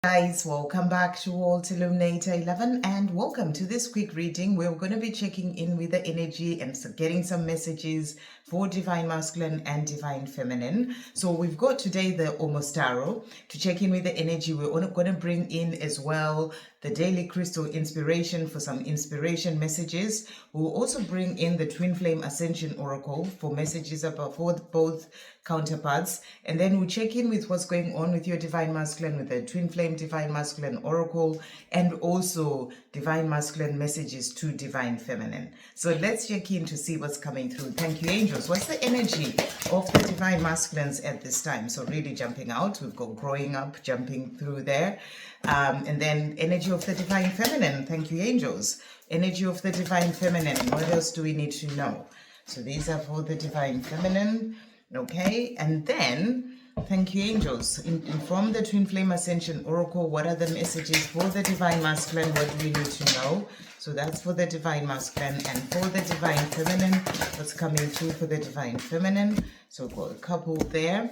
Guys, welcome back to Alt Illuminator 11 and welcome to this quick reading. We're going to be checking in with the energy and getting some messages for Divine Masculine and Divine Feminine. So we've got today the Almost Tarot. To check in with the energy, we're going to bring in as well the Daily Crystal Inspiration for some inspiration messages. We'll also bring in the Twin Flame Ascension Oracle for messages about for both counterparts, and then we'll check in with what's going on with your Divine Masculine with the Twin Flame Divine Masculine Oracle, and also Divine Masculine messages to Divine Feminine. So let's check in to see what's coming through. Thank you, angels. What's the energy of the Divine Masculines at this time? So really jumping out, we've got growing up, jumping through there, and then energy of the Divine Feminine. Thank you, angels. Energy of the Divine Feminine. What else do we need to know? So these are for the Divine Feminine. Okay, and then thank you, angels. From the Twin Flame Ascension Oracle, what are the messages for the Divine Masculine? What do we need to know? So that's for the Divine Masculine, and for the Divine Feminine, what's coming through for the Divine Feminine? So we've got a couple there.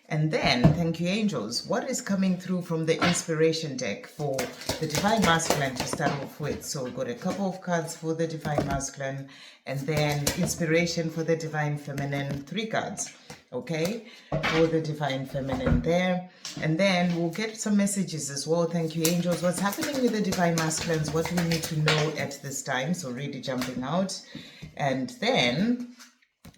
And then, thank you, angels, what is coming through from the inspiration deck for the Divine Masculine to start off with? So we've got a couple of cards for the Divine Masculine, and then inspiration for the Divine Feminine, 3 cards, okay, for the Divine Feminine there. And then we'll get some messages as well. Thank you, angels. What's happening with the Divine Masculines? What do we need to know at this time? So really jumping out. And then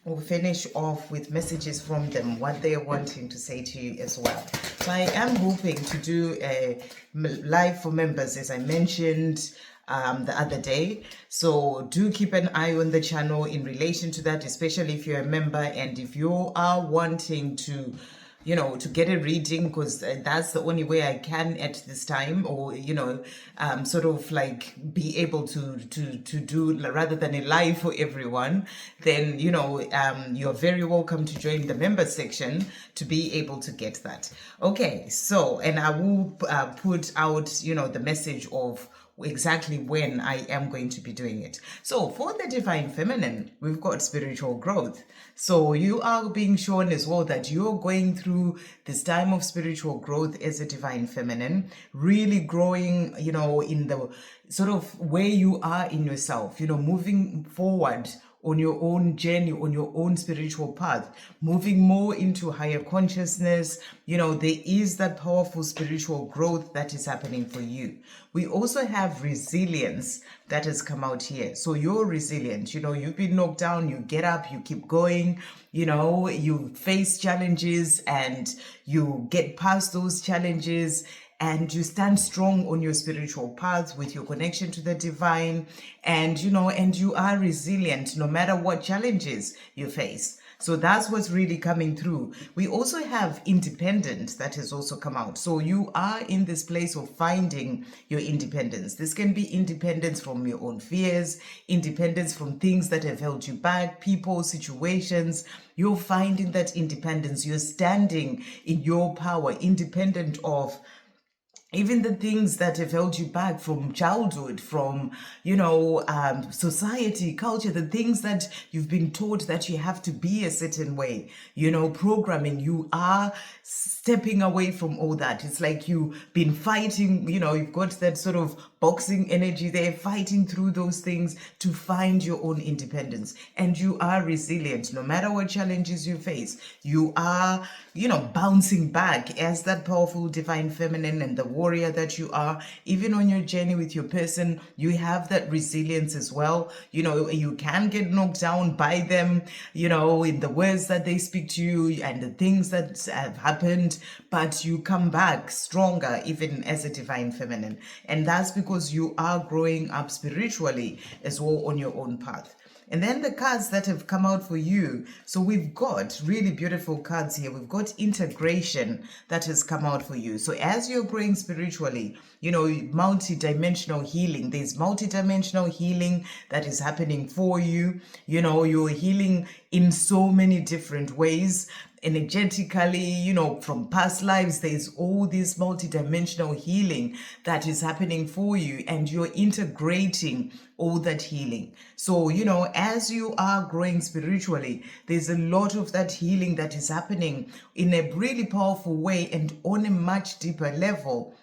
we'll finish off with messages from them, what they're wanting to say to you as well. So I am hoping to do a live for members, as I mentioned the other day. So do keep an eye on the channel in relation to that, especially if you're a member and if you are wanting to to get a reading, because that's the only way I can at this time, or sort of like be able to do, rather than a live for everyone, then you're very welcome to join the members section to be able to get that. Okay, so, and I will put out the message of exactly when I am going to be doing it. So for the Divine Feminine, we've got spiritual growth. So you are being shown as well that you're going through this time of spiritual growth as a Divine Feminine, really growing, in the sort of where you are in yourself, moving forward on your own journey, on your own spiritual path, moving more into higher consciousness. There is that powerful spiritual growth that is happening for you. We also have resilience that has come out here. So you're resilient. You've been knocked down, you get up, you keep going, you face challenges and you get past those challenges, and you stand strong on your spiritual path with your connection to the divine, and you are resilient no matter what challenges you face. So that's what's really coming through. We also have independence that has also come out. So you are in this place of finding your independence. This can be independence from your own fears, independence from things that have held you back, people, situations. You're finding that independence. You're standing in your power, independent of even the things that have held you back from childhood, from, society, culture, the things that you've been taught that you have to be a certain way, programming. You are stepping away from all that. It's like you've been fighting, you've got that sort of boxing energy there, fighting through those things to find your own independence. And you are resilient no matter what challenges you face. You are, bouncing back as that powerful Divine Feminine and the warrior that you are. Even on your journey with your person, you have that resilience as well. You can get knocked down by them, in the words that they speak to you and the things that have happened, but you come back stronger even as a Divine Feminine. And that's because you are growing up spiritually as well on your own path. And then the cards that have come out for you. So we've got really beautiful cards here. We've got integration that has come out for you. So as you're growing spiritually, multi-dimensional healing. There's multi-dimensional healing that is happening for you. You're healing in so many different ways. Energetically, from past lives, there's all this multidimensional healing that is happening for you, and you're integrating all that healing. So, as you are growing spiritually, there's a lot of that healing that is happening in a really powerful way and on a much deeper level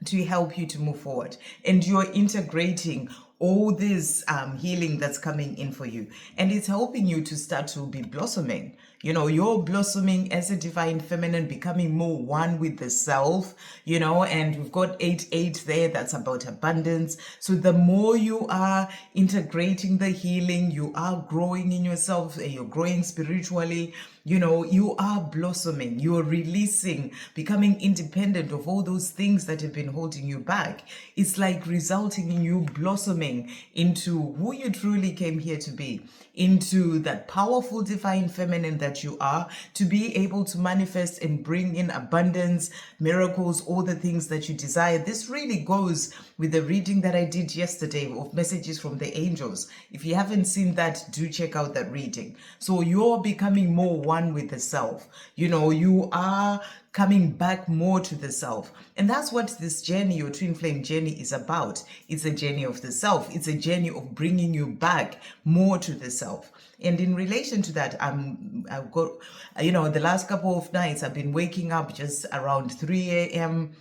to help you to move forward, and you're integrating all this healing that's coming in for you, and it's helping you to start to be blossoming. You're blossoming as a divine feminine, becoming more one with the self, and we've got 8-8 there. That's about abundance. So the more you are integrating the healing, you are growing in yourself, you're growing spiritually, you are blossoming, you're releasing, becoming independent of all those things that have been holding you back. It's like resulting in you blossoming into who you truly came here to be, into that powerful divine feminine that you are, to be able to manifest and bring in abundance, miracles, all the things that you desire. This really goes with the reading that I did yesterday of messages from the angels. If you haven't seen that, do check out that reading. So you're becoming more one with the self. You are coming back more to the self. And that's what this journey, your twin flame journey, is about. It's a journey of the self. It's a journey of bringing you back more to the self. And in relation to that, I've got, the last couple of nights I've been waking up just around 3 a.m.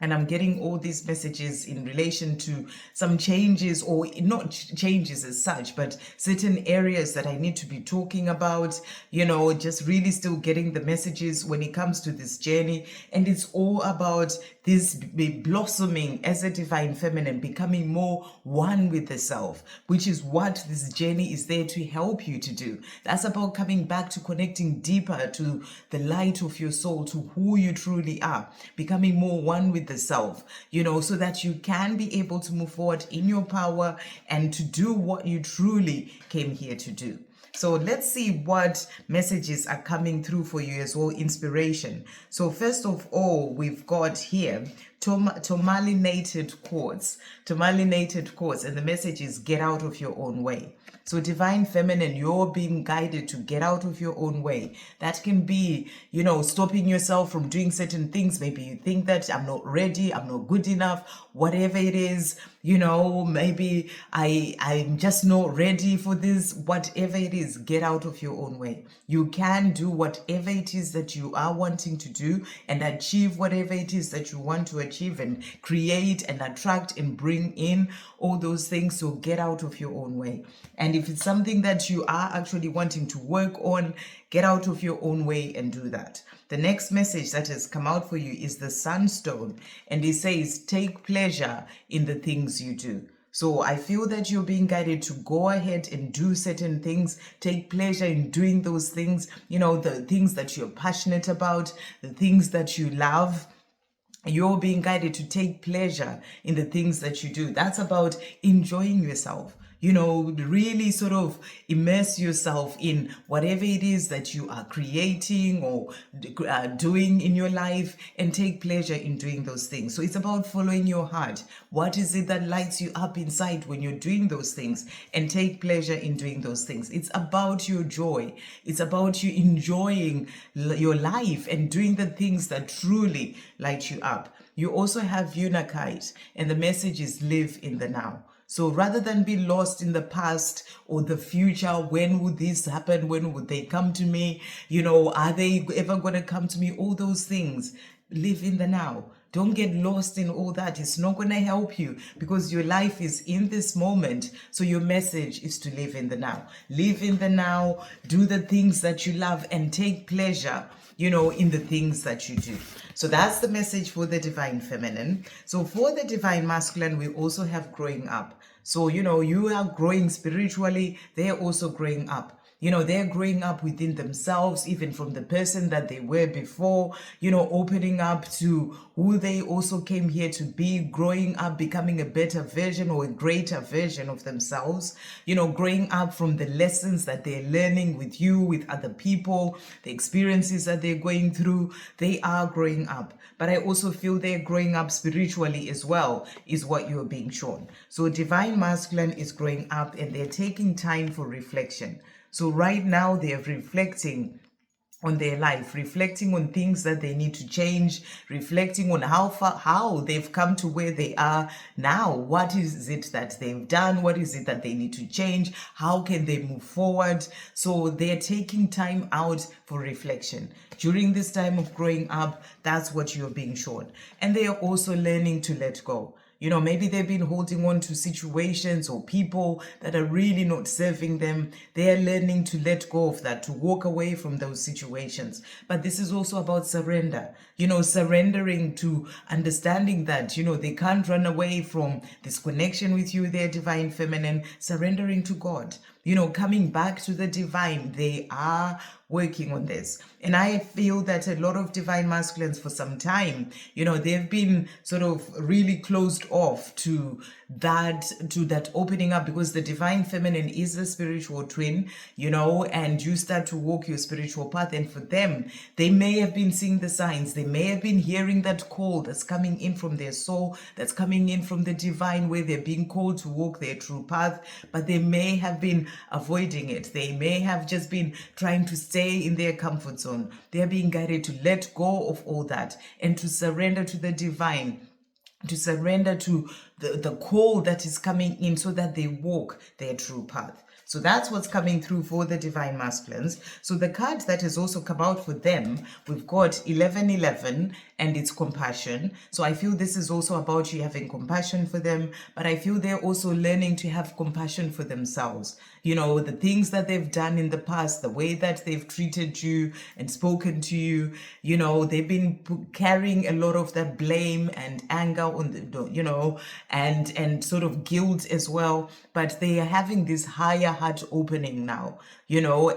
and I'm getting all these messages in relation to some changes, or not changes as such, but certain areas that I need to be talking about, just really still getting the messages when it comes to this journey. And it's all about this blossoming as a divine feminine, becoming more one with the self, which is what this journey is there to help you to do. That's about coming back to connecting deeper to the light of your soul, to who you truly are, becoming more one with the self, so that you can be able to move forward in your power and to do what you truly came here to do. So let's see what messages are coming through for you as well, inspiration. So first of all, we've got here tourmalinated quartz, and the message is get out of your own way. So divine feminine, you're being guided to get out of your own way. That can be, stopping yourself from doing certain things. Maybe you think that I'm not ready, I'm not good enough, whatever it is, maybe I'm just not ready for this, whatever it is, get out of your own way. You can do whatever it is that you are wanting to do and achieve whatever it is that you want to achieve and create and attract and bring in all those things. So get out of your own way. And if it's something that you are actually wanting to work on, get out of your own way and do that. The next message that has come out for you is the Sunstone, and it says, take pleasure in the things you do. So I feel that you're being guided to go ahead and do certain things, take pleasure in doing those things, the things that you're passionate about, the things that you love. You're being guided to take pleasure in the things that you do. That's about enjoying yourself. Really sort of immerse yourself in whatever it is that you are creating or doing in your life, and take pleasure in doing those things. So it's about following your heart. What is it that lights you up inside when you're doing those things, and take pleasure in doing those things? It's about your joy. It's about you enjoying your life and doing the things that truly light you up. You also have Unakite, and the message is live in the now. So rather than be lost in the past or the future, when would this happen? When would they come to me? Are they ever going to come to me? All those things. Live in the now. Don't get lost in all that. It's not going to help you, because your life is in this moment. So your message is to live in the now. Live in the now. Do the things that you love and take pleasure, in the things that you do. So that's the message for the divine feminine. So for the divine masculine, we also have growing up. So, you are growing spiritually. They're also growing up. They're growing up within themselves, even from the person that they were before, opening up to who they also came here to be, growing up, becoming a better version or a greater version of themselves, growing up from the lessons that they're learning with you, with other people, the experiences that they're going through. They are growing up. But I also feel they're growing up spiritually as well, is what you're being shown. So divine masculine is growing up, and they're taking time for reflection. So right now they're reflecting on their life, reflecting on things that they need to change, reflecting on how they've come to where they are now. What is it that they've done? What is it that they need to change? How can they move forward? So they're taking time out for reflection. During this time of growing up, that's what you're being shown. And they are also learning to let go. Maybe they've been holding on to situations or people that are really not serving them. They are learning to let go of that, to walk away from those situations. But this is also about surrender, surrendering to understanding that, they can't run away from this connection with you, their divine feminine, surrendering to God, coming back to the divine. They are working on this. And I feel that a lot of divine masculines for some time, they've been sort of really closed off to that opening up, because the divine feminine is the spiritual twin, and you start to walk your spiritual path. And for them, they may have been seeing the signs, they may have been hearing that call that's coming in from their soul, that's coming in from the divine, where they're being called to walk their true path, but they may have been avoiding it. They may have just been trying to stay in their comfort zone. They are being guided to let go of all that and to surrender to the divine, to surrender to the call that is coming in, so that they walk their true path. So that's what's coming through for the divine masculines. So the card that has also come out for them, we've got 1111, and it's compassion. So I feel this is also about you having compassion for them, but I feel they're also learning to have compassion for themselves. The things that they've done in the past, the way that they've treated you and spoken to you, they've been carrying a lot of that blame and anger on the, and sort of guilt as well. But they are having this higher heart opening now,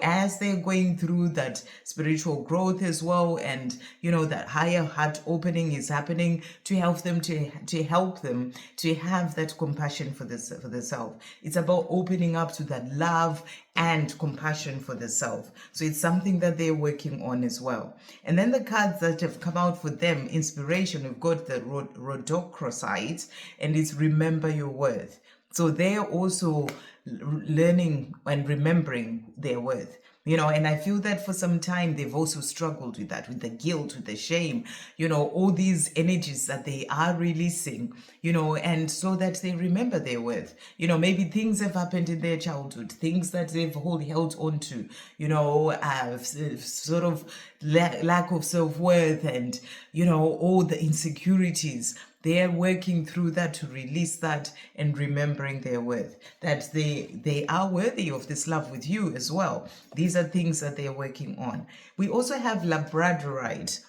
as they're going through that spiritual growth as well. And, that higher heart opening is happening to help them to help them to have that compassion for the self. It's about opening up to that love and compassion for the self. So it's something that they're working on as well. And then the cards that have come out for them, inspiration, we've got the Rodocrosite, and it's remember your worth. So they're also learning and remembering their worth. And I feel that for some time they've also struggled with that, with the guilt, with the shame, all these energies that they are releasing, and so that they remember their worth. Maybe things have happened in their childhood, things that they've held on to, sort of lack of self-worth, and, all the insecurities. They are working through that to release that and remembering their worth, that they are worthy of this love with you as well. These are things that they are working on. We also have Labradorite,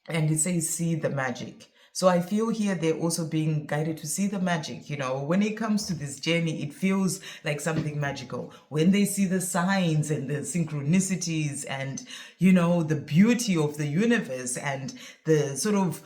and it says see the magic. So I feel here they're also being guided to see the magic. When it comes to this journey, it feels like something magical. When they see the signs and the synchronicities and, the beauty of the universe and the sort of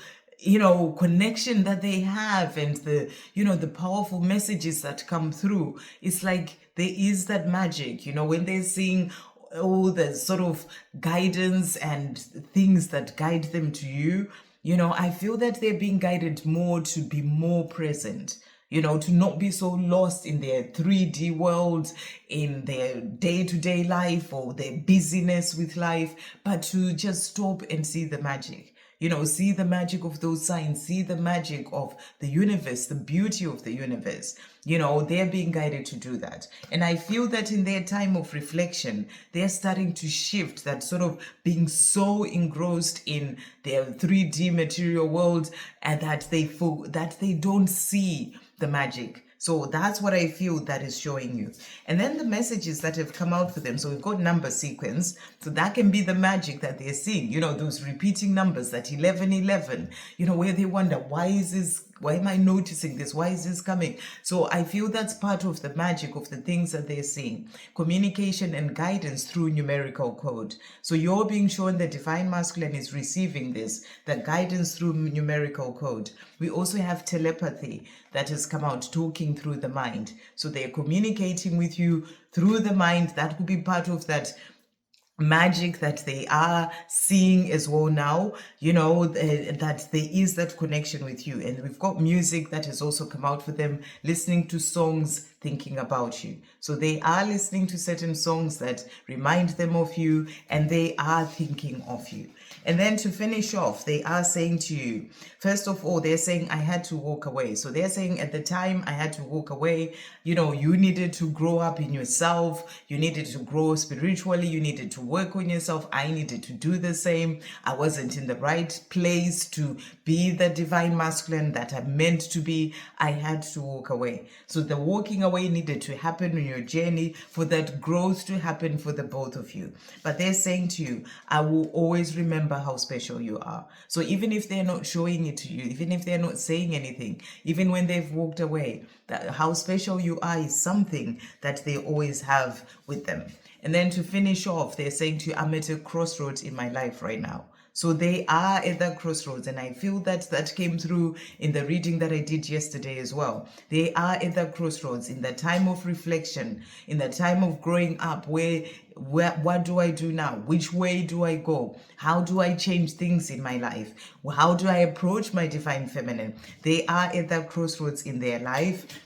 connection that they have, and the powerful messages that come through, it's like there is that magic, when they're seeing all the sort of guidance and things that guide them to you. I feel that they're being guided more to be more present, to not be so lost in their 3D world, in their day-to-day life or their busyness with life, but to just stop and see the magic. See the magic of those signs, see the magic of the universe, the beauty of the universe. They're being guided to do that. And I feel that in their time of reflection, they're starting to shift that sort of being so engrossed in their 3D material world, and that they don't see the magic. So that's what I feel that is showing you. And then the messages that have come out for them. So we've got number sequence. So that can be the magic that they're seeing, those repeating numbers, that 1111, where they wonder, why am I noticing this? Why is this coming? So I feel that's part of the magic of the things that they're seeing. Communication and guidance through numerical code. So you're being shown the divine masculine is receiving this, the guidance through numerical code. We also have telepathy that has come out, talking through the mind. So they're communicating with you through the mind. That could be part of that magic that they are seeing as well now, that there is that connection with you. And we've got music that has also come out for them, listening to songs thinking about you. So they are listening to certain songs that remind them of you, and they are thinking of you. And then to finish off, they are saying to you, first of all, they're saying, I had to walk away. So they're saying, at the time I had to walk away, you needed to grow up in yourself. You needed to grow spiritually. You needed to work on yourself. I needed to do the same. I wasn't in the right place to be the divine masculine that I'm meant to be. I had to walk away. So the walking away needed to happen in your journey for that growth to happen for the both of you. But they're saying to you, I will always remember how special you are. So even if they're not showing it to you, even if they're not saying anything, even when they've walked away, that how special you are is something that they always have with them. And then to finish off, they're saying to you, I'm at a crossroads in my life right now. So they are at that crossroads, and I feel that came through in the reading that I did yesterday as well. They are at that crossroads in the time of reflection, in the time of growing up, where what do I do now? Which way do I go? How do I change things in my life? How do I approach my divine feminine? They are at that crossroads in their life.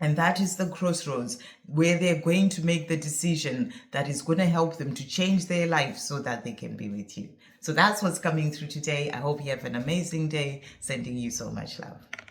And that is the crossroads where they're going to make the decision that is going to help them to change their life so that they can be with you. So that's what's coming through today. I hope you have an amazing day. Sending you so much love.